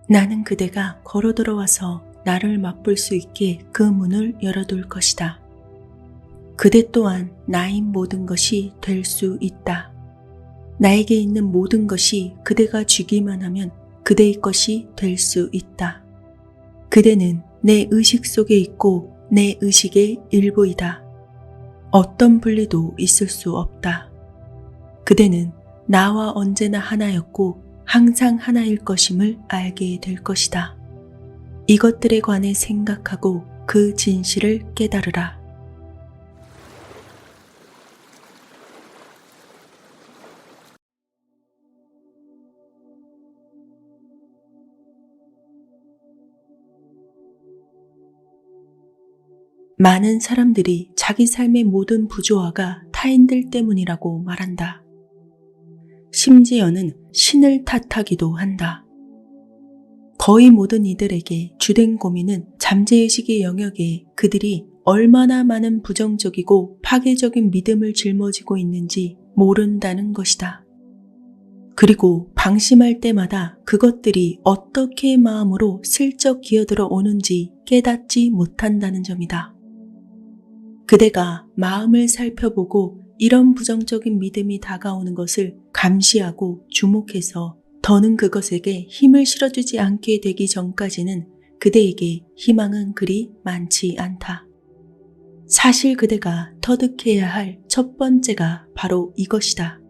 나는 그대가 걸어 들어와서 나를 맛볼 수 있게 그 문을 열어둘 것이다. 그대 또한 나인 모든 것이 될 수 있다. 나에게 있는 모든 것이 그대가 주기만 하면 그대의 것이 될 수 있다. 그대는 내 의식 속에 있고 내 의식의 일부이다. 어떤 분리도 있을 수 없다. 그대는 나와 언제나 하나였고 항상 하나일 것임을 알게 될 것이다. 이것들에 관해 생각하고 그 진실을 깨달으라. 많은 사람들이 자기 삶의 모든 부조화가 타인들 때문이라고 말한다. 심지어는 신을 탓하기도 한다. 거의 모든 이들에게 주된 고민은 잠재의식의 영역에 그들이 얼마나 많은 부정적이고 파괴적인 믿음을 짊어지고 있는지 모른다는 것이다. 그리고 방심할 때마다 그것들이 어떻게 마음으로 슬쩍 기어들어 오는지 깨닫지 못한다는 점이다. 그대가 마음을 살펴보고 이런 부정적인 믿음이 다가오는 것을 감시하고 주목해서 더는 그것에게 힘을 실어주지 않게 되기 전까지는 그대에게 희망은 그리 많지 않다. 사실 그대가 터득해야 할 첫 번째가 바로 이것이다.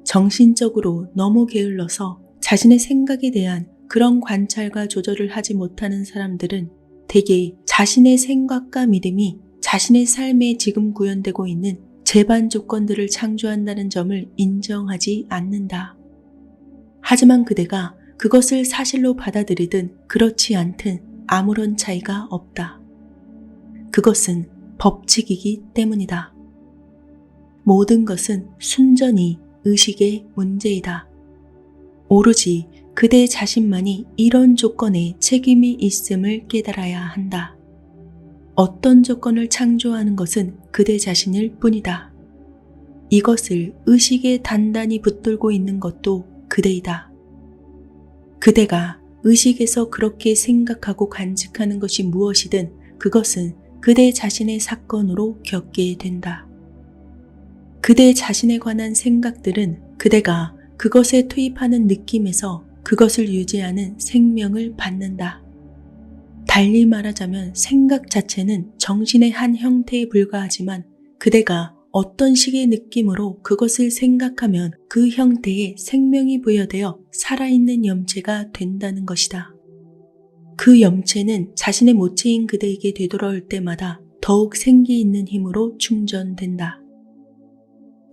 정신적으로 너무 게을러서 자신의 생각에 대한 그런 관찰과 조절을 하지 못하는 사람들은 대개 자신의 생각과 믿음이 자신의 삶에 지금 구현되고 있는 제반 조건들을 창조한다는 점을 인정하지 않는다. 하지만 그대가 그것을 사실로 받아들이든 그렇지 않든 아무런 차이가 없다. 그것은 법칙이기 때문이다. 모든 것은 순전히 의식의 문제이다. 오로지 그대 자신만이 이런 조건에 책임이 있음을 깨달아야 한다. 어떤 조건을 창조하는 것은 그대 자신일 뿐이다. 이것을 의식에 단단히 붙들고 있는 것도 그대이다. 그대가 의식에서 그렇게 생각하고 간직하는 것이 무엇이든 그것은 그대 자신의 사건으로 겪게 된다. 그대 자신에 관한 생각들은 그대가 그것에 투입하는 느낌에서 그것을 유지하는 생명을 받는다. 달리 말하자면 생각 자체는 정신의 한 형태에 불과하지만 그대가 어떤 식의 느낌으로 그것을 생각하면 그 형태에 생명이 부여되어 살아있는 염체가 된다는 것이다. 그 염체는 자신의 모체인 그대에게 되돌아올 때마다 더욱 생기 있는 힘으로 충전된다.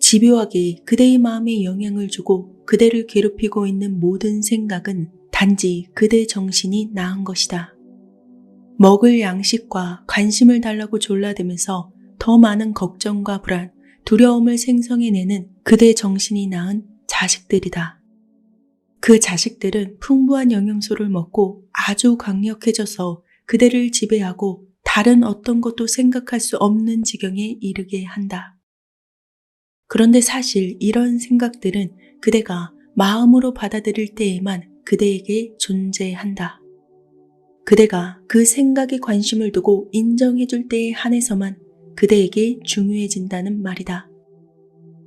집요하게 그대의 마음에 영향을 주고 그대를 괴롭히고 있는 모든 생각은 단지 그대 정신이 낳은 것이다. 먹을 양식과 관심을 달라고 졸라대면서 더 많은 걱정과 불안, 두려움을 생성해내는 그대 정신이 낳은 자식들이다. 그 자식들은 풍부한 영양소를 먹고 아주 강력해져서 그대를 지배하고 다른 어떤 것도 생각할 수 없는 지경에 이르게 한다. 그런데 사실 이런 생각들은 그대가 마음으로 받아들일 때에만 그대에게 존재한다. 그대가 그 생각에 관심을 두고 인정해줄 때에 한해서만 그대에게 중요해진다는 말이다.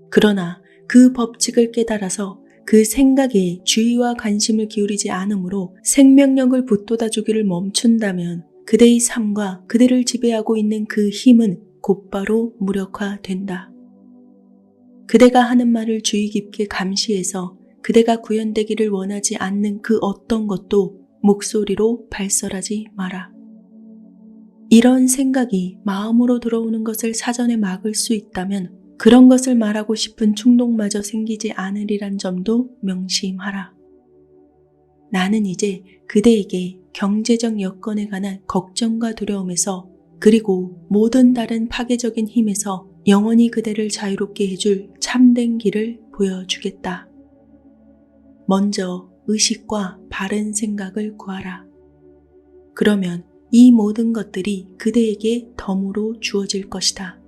그러나 그 법칙을 깨달아서 그 생각에 주의와 관심을 기울이지 않으므로 생명력을 북돋아주기를 멈춘다면 그대의 삶과 그대를 지배하고 있는 그 힘은 곧바로 무력화된다. 그대가 하는 말을 주의 깊게 감시해서 그대가 구현되기를 원하지 않는 그 어떤 것도 목소리로 발설하지 마라. 이런 생각이 마음으로 들어오는 것을 사전에 막을 수 있다면 그런 것을 말하고 싶은 충동마저 생기지 않으리란 점도 명심하라. 나는 이제 그대에게 경제적 여건에 관한 걱정과 두려움에서 그리고 모든 다른 파괴적인 힘에서 영원히 그대를 자유롭게 해줄 참된 길을 보여주겠다. 먼저 의식과 바른 생각을 구하라. 그러면 이 모든 것들이 그대에게 덤으로 주어질 것이다.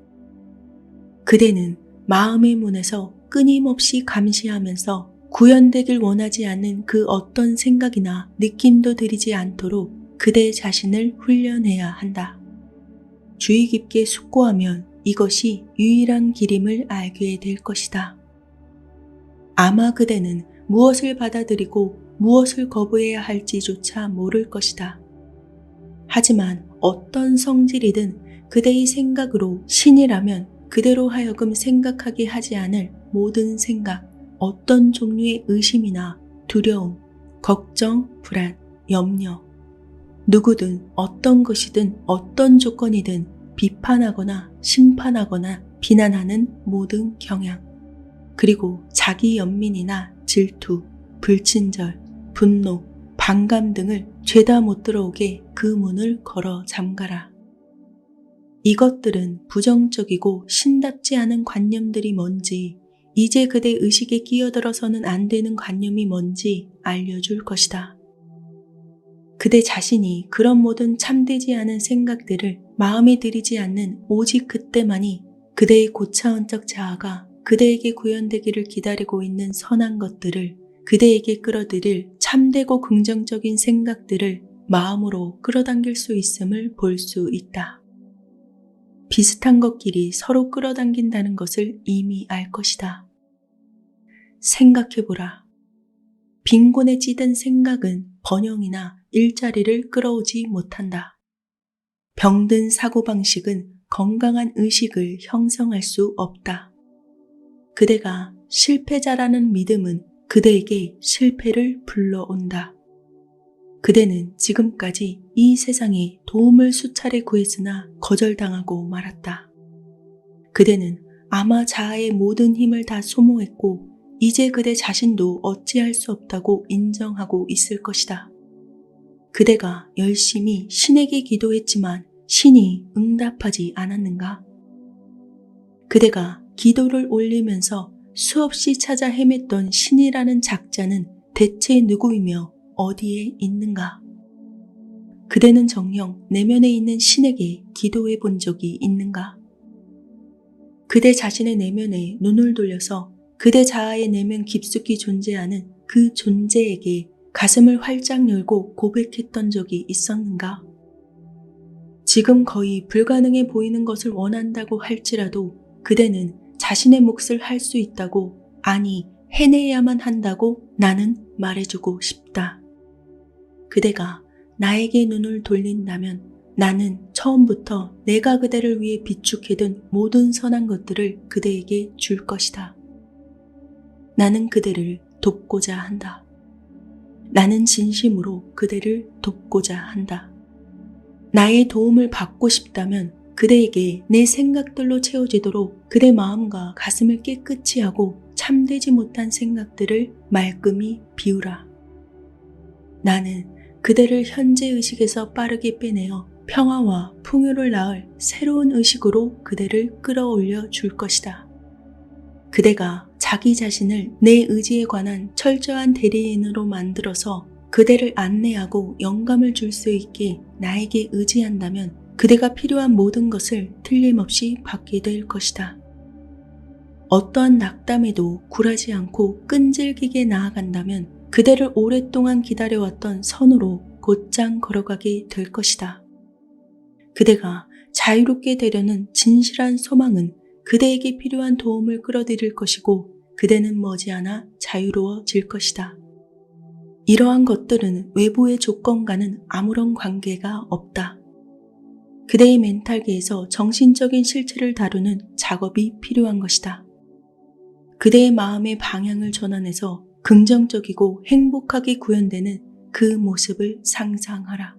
그대는 마음의 문에서 끊임없이 감시하면서 구현되길 원하지 않는 그 어떤 생각이나 느낌도 들이지 않도록 그대 자신을 훈련해야 한다. 주의 깊게 숙고하면 이것이 유일한 길임을 알게 될 것이다. 아마 그대는 무엇을 받아들이고 무엇을 거부해야 할지조차 모를 것이다. 하지만 어떤 성질이든 그대의 생각으로 신이라면 그대로 하여금 생각하게 하지 않을 모든 생각, 어떤 종류의 의심이나 두려움, 걱정, 불안, 염려, 누구든 어떤 것이든 어떤 조건이든 비판하거나 심판하거나 비난하는 모든 경향, 그리고 자기 연민이나 질투, 불친절, 분노, 반감 등을 죄다 못 들어오게 그 문을 걸어 잠가라. 이것들은 부정적이고 신답지 않은 관념들이 뭔지, 이제 그대 의식에 끼어들어서는 안 되는 관념이 뭔지 알려줄 것이다. 그대 자신이 그런 모든 참되지 않은 생각들을 마음에 들이지 않는 오직 그때만이 그대의 고차원적 자아가 그대에게 구현되기를 기다리고 있는 선한 것들을, 그대에게 끌어들일 참되고 긍정적인 생각들을 마음으로 끌어당길 수 있음을 볼 수 있다. 비슷한 것끼리 서로 끌어당긴다는 것을 이미 알 것이다. 생각해보라. 빈곤에 찌든 생각은 번영이나 일자리를 끌어오지 못한다. 병든 사고방식은 건강한 의식을 형성할 수 없다. 그대가 실패자라는 믿음은 그대에게 실패를 불러온다. 그대는 지금까지 이 세상에 도움을 수차례 구했으나 거절당하고 말았다. 그대는 아마 자아의 모든 힘을 다 소모했고 이제 그대 자신도 어찌할 수 없다고 인정하고 있을 것이다. 그대가 열심히 신에게 기도했지만 신이 응답하지 않았는가? 그대가 기도를 올리면서 수없이 찾아 헤맸던 신이라는 작자는 대체 누구이며 어디에 있는가? 그대는 정녕 내면에 있는 신에게 기도해 본 적이 있는가? 그대 자신의 내면에 눈을 돌려서 그대 자아의 내면 깊숙이 존재하는 그 존재에게 가슴을 활짝 열고 고백했던 적이 있었는가? 지금 거의 불가능해 보이는 것을 원한다고 할지라도 그대는 자신의 몫을 할 수 있다고, 아니 해내야만 한다고 나는 말해주고 싶다. 그대가 나에게 눈을 돌린다면 나는 처음부터 내가 그대를 위해 비축해둔 모든 선한 것들을 그대에게 줄 것이다. 나는 그대를 돕고자 한다. 나는 진심으로 그대를 돕고자 한다. 나의 도움을 받고 싶다면 그대에게 내 생각들로 채워지도록 그대 마음과 가슴을 깨끗이 하고 참되지 못한 생각들을 말끔히 비우라. 나는 그대를 현재 의식에서 빠르게 빼내어 평화와 풍요를 낳을 새로운 의식으로 그대를 끌어올려 줄 것이다. 그대가 자기 자신을 내 의지에 관한 철저한 대리인으로 만들어서 그대를 안내하고 영감을 줄 수 있게 나에게 의지한다면 그대가 필요한 모든 것을 틀림없이 받게 될 것이다. 어떠한 낙담에도 굴하지 않고 끈질기게 나아간다면 그대를 오랫동안 기다려왔던 선으로 곧장 걸어가게 될 것이다. 그대가 자유롭게 되려는 진실한 소망은 그대에게 필요한 도움을 끌어들일 것이고 그대는 머지않아 자유로워질 것이다. 이러한 것들은 외부의 조건과는 아무런 관계가 없다. 그대의 멘탈계에서 정신적인 실체를 다루는 작업이 필요한 것이다. 그대의 마음의 방향을 전환해서 긍정적이고 행복하게 구현되는 그 모습을 상상하라.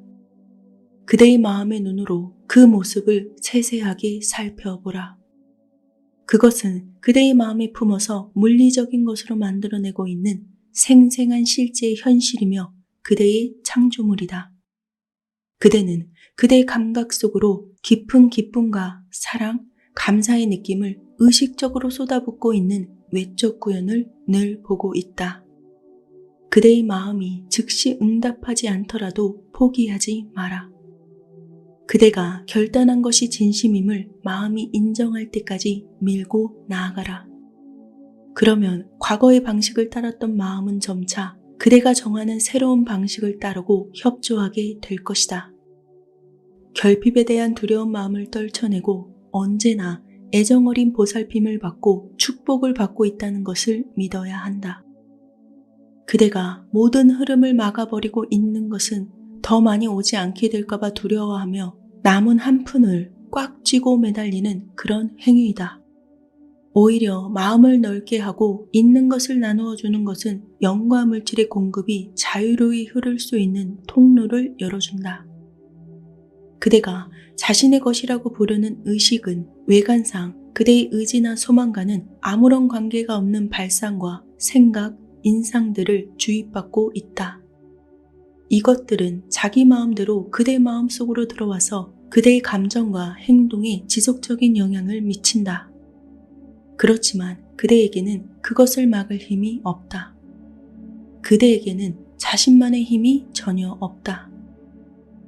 그대의 마음의 눈으로 그 모습을 세세하게 살펴보라. 그것은 그대의 마음에 품어서 물리적인 것으로 만들어내고 있는 생생한 실제의 현실이며 그대의 창조물이다. 그대는 그대의 감각 속으로 깊은 기쁨과 사랑, 감사의 느낌을 의식적으로 쏟아붓고 있는 외적 구현을 늘 보고 있다. 그대의 마음이 즉시 응답하지 않더라도 포기하지 마라. 그대가 결단한 것이 진심임을 마음이 인정할 때까지 밀고 나아가라. 그러면 과거의 방식을 따랐던 마음은 점차 그대가 정하는 새로운 방식을 따르고 협조하게 될 것이다. 결핍에 대한 두려운 마음을 떨쳐내고 언제나 애정어린 보살핌을 받고 축복을 받고 있다는 것을 믿어야 한다. 그대가 모든 흐름을 막아버리고 있는 것은 더 많이 오지 않게 될까봐 두려워하며 남은 한 푼을 꽉 쥐고 매달리는 그런 행위이다. 오히려 마음을 넓게 하고 있는 것을 나누어 주는 것은 영과 물질의 공급이 자유로이 흐를 수 있는 통로를 열어준다. 그대가 자신의 것이라고 부르는 의식은 외관상 그대의 의지나 소망과는 아무런 관계가 없는 발상과 생각, 인상들을 주입받고 있다. 이것들은 자기 마음대로 그대 마음속으로 들어와서 그대의 감정과 행동에 지속적인 영향을 미친다. 그렇지만 그대에게는 그것을 막을 힘이 없다. 그대에게는 자신만의 힘이 전혀 없다.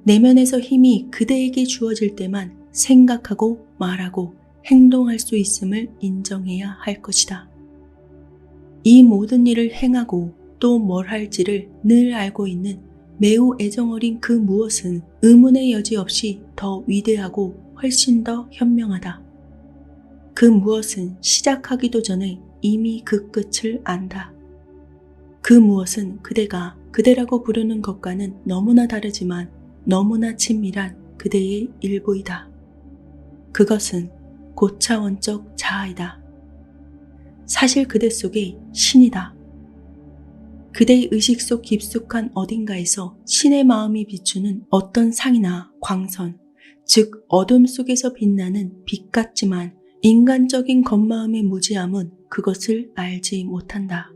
내면에서 힘이 그대에게 주어질 때만 생각하고 말하고 행동할 수 있음을 인정해야 할 것이다. 이 모든 일을 행하고 또 뭘 할지를 늘 알고 있는 매우 애정어린 그 무엇은 의문의 여지 없이 더 위대하고 훨씬 더 현명하다. 그 무엇은 시작하기도 전에 이미 그 끝을 안다. 그 무엇은 그대가 그대라고 부르는 것과는 너무나 다르지만 너무나 친밀한 그대의 일부이다. 그것은 고차원적 자아이다. 사실 그대 속에 신이다. 그대의 의식 속 깊숙한 어딘가에서 신의 마음이 비추는 어떤 상이나 광선, 즉 어둠 속에서 빛나는 빛 같지만 인간적인 겉마음의 무지함은 그것을 알지 못한다.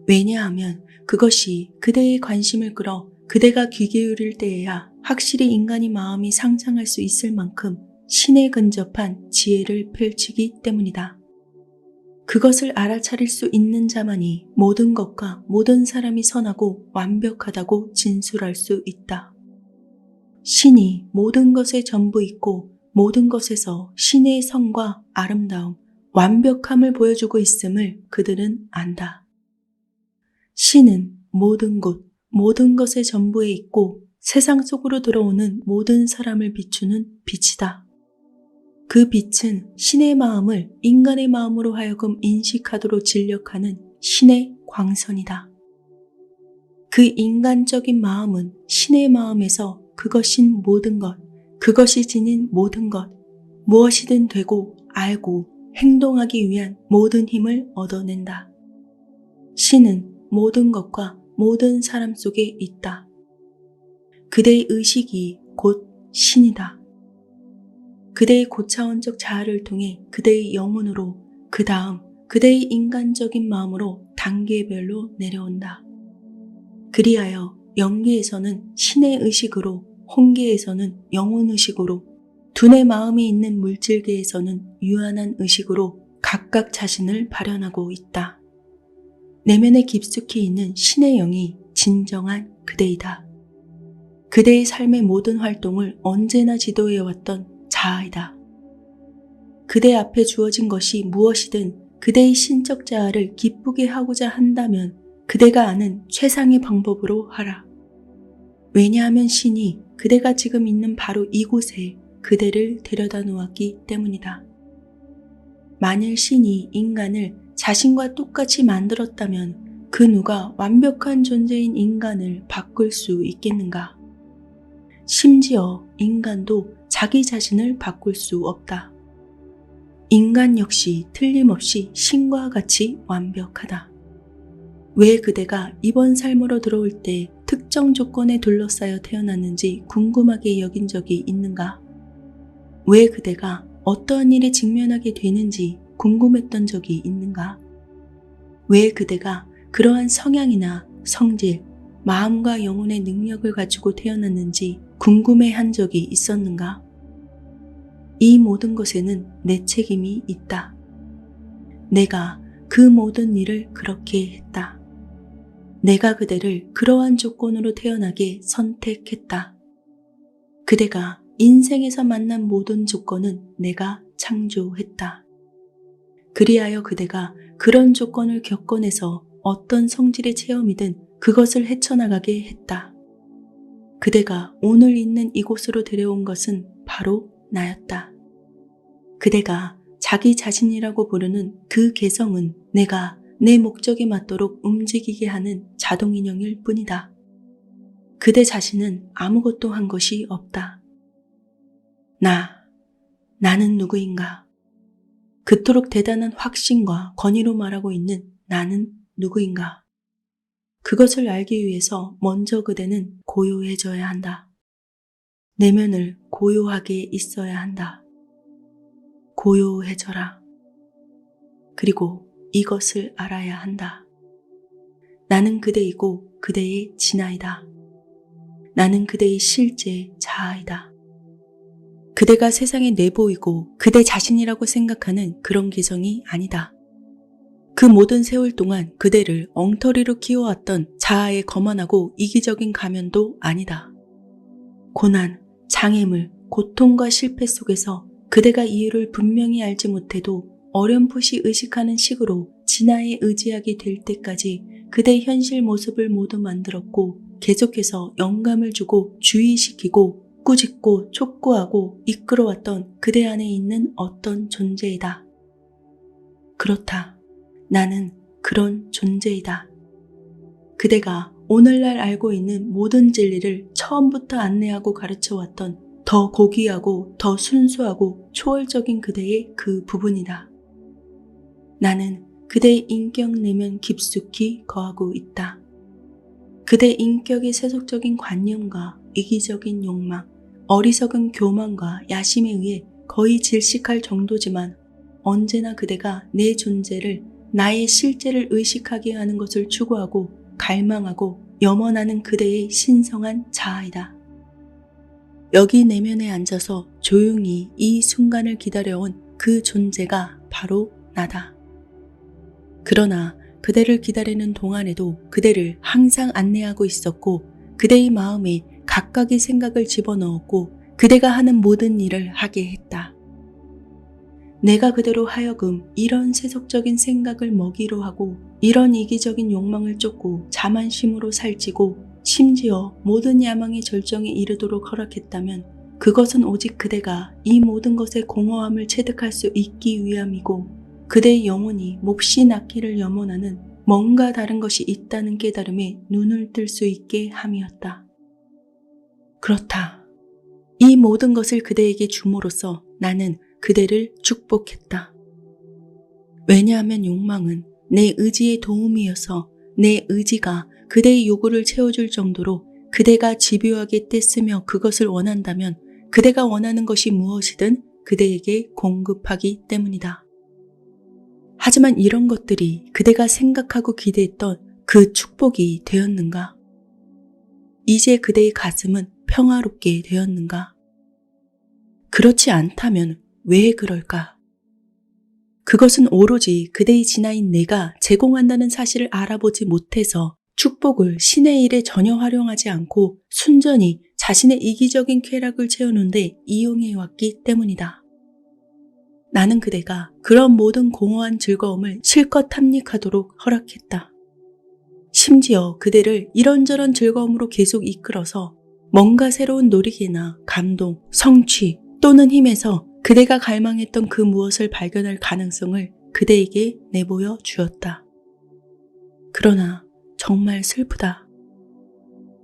왜냐하면 그것이 그대의 관심을 끌어 그대가 귀 기울일 때에야 확실히 인간의 마음이 상상할 수 있을 만큼 신에 근접한 지혜를 펼치기 때문이다. 그것을 알아차릴 수 있는 자만이 모든 것과 모든 사람이 선하고 완벽하다고 진술할 수 있다. 신이 모든 것의 전부이고 모든 것에서 신의 성과 아름다움, 완벽함을 보여주고 있음을 그들은 안다. 신은 모든 곳, 모든 것의 전부에 있고 세상 속으로 들어오는 모든 사람을 비추는 빛이다. 그 빛은 신의 마음을 인간의 마음으로 하여금 인식하도록 진력하는 신의 광선이다. 그 인간적인 마음은 신의 마음에서 그것인 모든 것, 그것이 지닌 모든 것, 무엇이든 되고 알고 행동하기 위한 모든 힘을 얻어낸다. 신은 모든 것과 모든 사람 속에 있다. 그대의 의식이 곧 신이다. 그대의 고차원적 자아를 통해 그대의 영혼으로 그 다음 그대의 인간적인 마음으로 단계별로 내려온다. 그리하여 영계에서는 신의 의식으로, 혼계에서는 영혼 의식으로, 두뇌 마음이 있는 물질계에서는 유한한 의식으로 각각 자신을 발현하고 있다. 내면에 깊숙이 있는 신의 영이 진정한 그대이다. 그대의 삶의 모든 활동을 언제나 지도해왔던 자아이다. 그대 앞에 주어진 것이 무엇이든 그대의 신적 자아를 기쁘게 하고자 한다면 그대가 아는 최상의 방법으로 하라. 왜냐하면 신이 그대가 지금 있는 바로 이곳에 그대를 데려다 놓았기 때문이다. 만일 신이 인간을 자신과 똑같이 만들었다면 그 누가 완벽한 존재인 인간을 바꿀 수 있겠는가? 심지어 인간도 자기 자신을 바꿀 수 없다. 인간 역시 틀림없이 신과 같이 완벽하다. 왜 그대가 이번 삶으로 들어올 때 특정 조건에 둘러싸여 태어났는지 궁금하게 여긴 적이 있는가? 왜 그대가 어떠한 일에 직면하게 되는지 궁금했던 적이 있는가? 왜 그대가 그러한 성향이나 성질, 마음과 영혼의 능력을 가지고 태어났는지 궁금해한 적이 있었는가? 이 모든 것에는 내 책임이 있다. 내가 그 모든 일을 그렇게 했다. 내가 그대를 그러한 조건으로 태어나게 선택했다. 그대가 인생에서 만난 모든 조건은 내가 창조했다. 그리하여 그대가 그런 조건을 겪어내서 어떤 성질의 체험이든 그것을 헤쳐나가게 했다. 그대가 오늘 있는 이곳으로 데려온 것은 바로 나였다. 그대가 자기 자신이라고 부르는 그 개성은 내가 내 목적에 맞도록 움직이게 하는 자동인형일 뿐이다. 그대 자신은 아무것도 한 것이 없다. 나는 누구인가? 그토록 대단한 확신과 권위로 말하고 있는 나는 누구인가? 그것을 알기 위해서 먼저 그대는 고요해져야 한다. 내면을 고요하게 있어야 한다. 고요해져라. 그리고 이것을 알아야 한다. 나는 그대이고 그대의 진아이다. 나는 그대의 실제 자아이다. 그대가 세상에 내보이고 그대 자신이라고 생각하는 그런 개성이 아니다. 그 모든 세월 동안 그대를 엉터리로 키워왔던 자아의 거만하고 이기적인 가면도 아니다. 고난, 장애물, 고통과 실패 속에서 그대가 이유를 분명히 알지 못해도 어렴풋이 의식하는 식으로 진아에 의지하게 될 때까지 그대의 현실 모습을 모두 만들었고 계속해서 영감을 주고 주의시키고 꾸짖고 촉구하고 이끌어왔던 그대 안에 있는 어떤 존재이다. 그렇다. 나는 그런 존재이다. 그대가 오늘날 알고 있는 모든 진리를 처음부터 안내하고 가르쳐왔던 더 고귀하고 더 순수하고 초월적인 그대의 그 부분이다. 나는 그대의 인격 내면 깊숙이 거하고 있다. 그대의 인격의 세속적인 관념과 이기적인 욕망, 어리석은 교만과 야심에 의해 거의 질식할 정도지만 언제나 그대가 내 존재를 나의 실제를 의식하게 하는 것을 추구하고 갈망하고 염원하는 그대의 신성한 자아이다. 여기 내면에 앉아서 조용히 이 순간을 기다려온 그 존재가 바로 나다. 그러나 그대를 기다리는 동안에도 그대를 항상 안내하고 있었고 그대의 마음에 각각의 생각을 집어넣었고 그대가 하는 모든 일을 하게 했다. 내가 그대로 하여금 이런 세속적인 생각을 먹이로 하고 이런 이기적인 욕망을 쫓고 자만심으로 살찌고 심지어 모든 야망의 절정에 이르도록 허락했다면 그것은 오직 그대가 이 모든 것의 공허함을 체득할 수 있기 위함이고 그대의 영혼이 몹시 낳기를 염원하는 뭔가 다른 것이 있다는 깨달음에 눈을 뜰 수 있게 함이었다. 그렇다. 이 모든 것을 그대에게 줌으로써 나는 그대를 축복했다. 왜냐하면 욕망은 내 의지의 도움이어서 내 의지가 그대의 요구를 채워줄 정도로 그대가 집요하게 떼쓰며 그것을 원한다면 그대가 원하는 것이 무엇이든 그대에게 공급하기 때문이다. 하지만 이런 것들이 그대가 생각하고 기대했던 그 축복이 되었는가? 이제 그대의 가슴은 평화롭게 되었는가? 그렇지 않다면 왜 그럴까? 그것은 오로지 그대의 진아인 내가 제공한다는 사실을 알아보지 못해서 축복을 신의 일에 전혀 활용하지 않고 순전히 자신의 이기적인 쾌락을 채우는데 이용해왔기 때문이다. 나는 그대가 그런 모든 공허한 즐거움을 실컷 탐닉하도록 허락했다. 심지어 그대를 이런저런 즐거움으로 계속 이끌어서 뭔가 새로운 놀이기나 감동, 성취 또는 힘에서 그대가 갈망했던 그 무엇을 발견할 가능성을 그대에게 내보여 주었다. 그러나 정말 슬프다.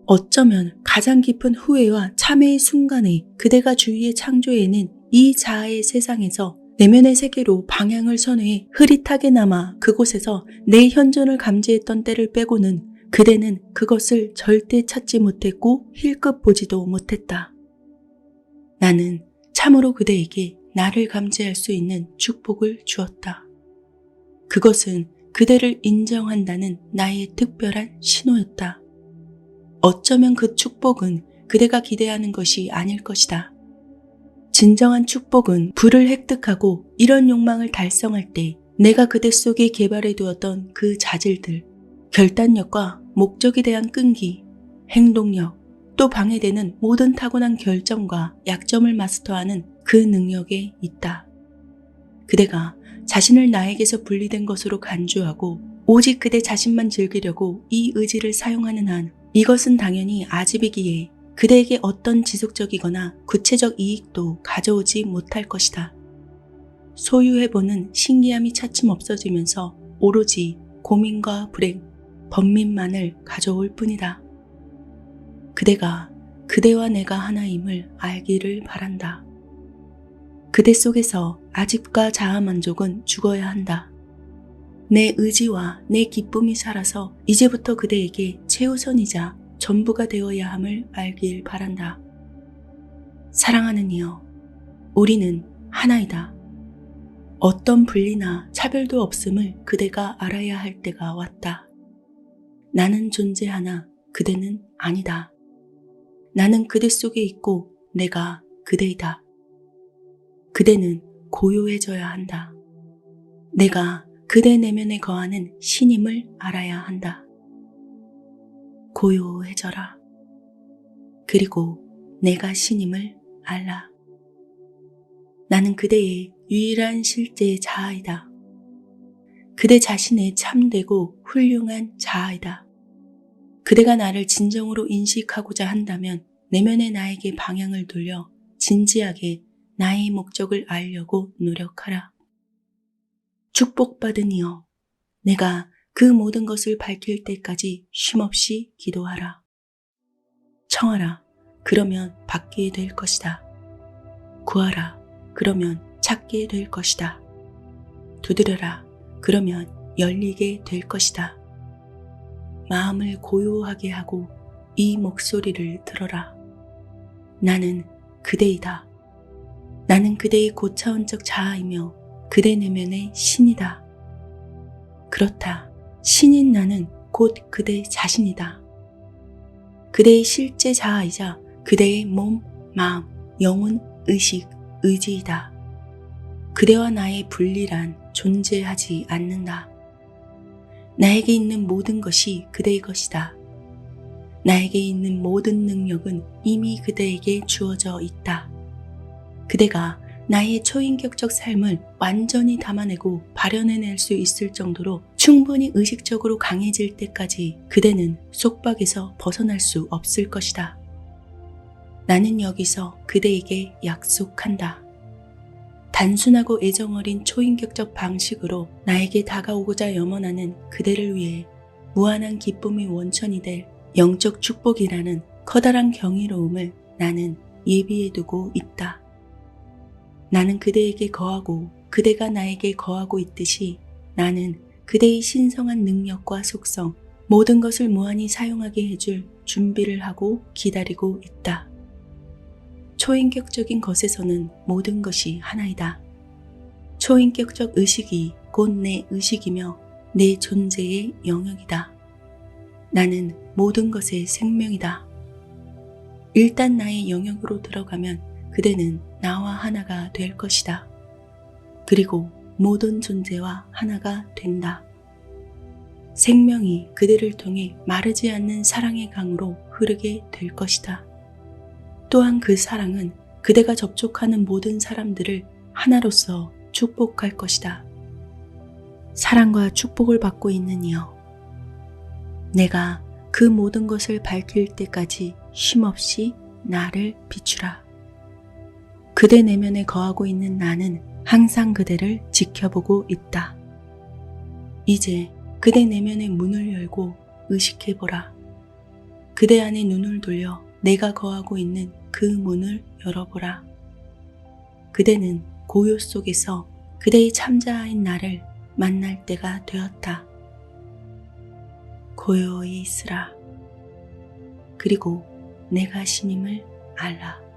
어쩌면 가장 깊은 후회와 참회의 순간에 그대가 주위에 창조해낸 이 자아의 세상에서 내면의 세계로 방향을 선회해 흐릿하게나마 그곳에서 내 현존을 감지했던 때를 빼고는 그대는 그것을 절대 찾지 못했고 힐끗 보지도 못했다. 나는 참으로 그대에게 나를 감지할 수 있는 축복을 주었다. 그것은 그대를 인정한다는 나의 특별한 신호였다. 어쩌면 그 축복은 그대가 기대하는 것이 아닐 것이다. 진정한 축복은 부를 획득하고 이런 욕망을 달성할 때 내가 그대 속에 개발해 두었던 그 자질들, 결단력과 목적에 대한 끈기, 행동력, 또 방해되는 모든 타고난 결점과 약점을 마스터하는 그 능력에 있다. 그대가 자신을 나에게서 분리된 것으로 간주하고 오직 그대 자신만 즐기려고 이 의지를 사용하는 한 이것은 당연히 아집이기에 그대에게 어떤 지속적이거나 구체적 이익도 가져오지 못할 것이다. 소유해보는 신기함이 차츰 없어지면서 오로지 고민과 불행, 번민만을 가져올 뿐이다. 그대가 그대와 내가 하나임을 알기를 바란다. 그대 속에서 아집과 자아만족은 죽어야 한다. 내 의지와 내 기쁨이 살아서 이제부터 그대에게 최우선이자 전부가 되어야 함을 알길 바란다. 사랑하는 이여, 우리는 하나이다. 어떤 분리나 차별도 없음을 그대가 알아야 할 때가 왔다. 나는 존재하나 그대는 아니다. 나는 그대 속에 있고 내가 그대이다. 그대는 고요해져야 한다. 내가 그대 내면에 거하는 신임을 알아야 한다. 고요해져라. 그리고 내가 신임을 알라. 나는 그대의 유일한 실제 자아이다. 그대 자신의 참되고 훌륭한 자아이다. 그대가 나를 진정으로 인식하고자 한다면 내면의 나에게 방향을 돌려 진지하게 나의 목적을 알려고 노력하라. 축복받은 이여, 내가 그 모든 것을 밝힐 때까지 쉼없이 기도하라. 청하라. 그러면 받게 될 것이다. 구하라. 그러면 찾게 될 것이다. 두드려라. 그러면 열리게 될 것이다. 마음을 고요하게 하고 이 목소리를 들어라. 나는 그대이다. 나는 그대의 고차원적 자아이며 그대 내면의 신이다. 그렇다. 신인 나는 곧 그대 자신이다. 그대의 실제 자아이자 그대의 몸, 마음, 영혼, 의식, 의지이다. 그대와 나의 분리란 존재하지 않는다. 나에게 있는 모든 것이 그대의 것이다. 나에게 있는 모든 능력은 이미 그대에게 주어져 있다. 그대가 나의 초인격적 삶을 완전히 담아내고 발현해낼 수 있을 정도로 충분히 의식적으로 강해질 때까지 그대는 속박에서 벗어날 수 없을 것이다. 나는 여기서 그대에게 약속한다. 단순하고 애정어린 초인격적 방식으로 나에게 다가오고자 염원하는 그대를 위해 무한한 기쁨의 원천이 될 영적 축복이라는 커다란 경이로움을 나는 예비해두고 있다. 나는 그대에게 거하고 그대가 나에게 거하고 있듯이 나는 그대의 신성한 능력과 속성, 모든 것을 무한히 사용하게 해줄 준비를 하고 기다리고 있다. 초인격적인 것에서는 모든 것이 하나이다. 초인격적 의식이 곧 내 의식이며 내 존재의 영역이다. 나는 모든 것의 생명이다. 일단 나의 영역으로 들어가면 그대는 나와 하나가 될 것이다. 그리고 모든 존재와 하나가 된다. 생명이 그대를 통해 마르지 않는 사랑의 강으로 흐르게 될 것이다. 또한 그 사랑은 그대가 접촉하는 모든 사람들을 하나로서 축복할 것이다. 사랑과 축복을 받고 있는 이여, 내가 그 모든 것을 밝힐 때까지 쉼없이 나를 비추라. 그대 내면에 거하고 있는 나는 항상 그대를 지켜보고 있다. 이제 그대 내면의 문을 열고 의식해보라. 그대 안에 눈을 돌려 내가 거하고 있는 그 문을 열어보라. 그대는 고요 속에서 그대의 참자아인 나를 만날 때가 되었다. 고요히 있으라. 그리고 내가 신임을 알라.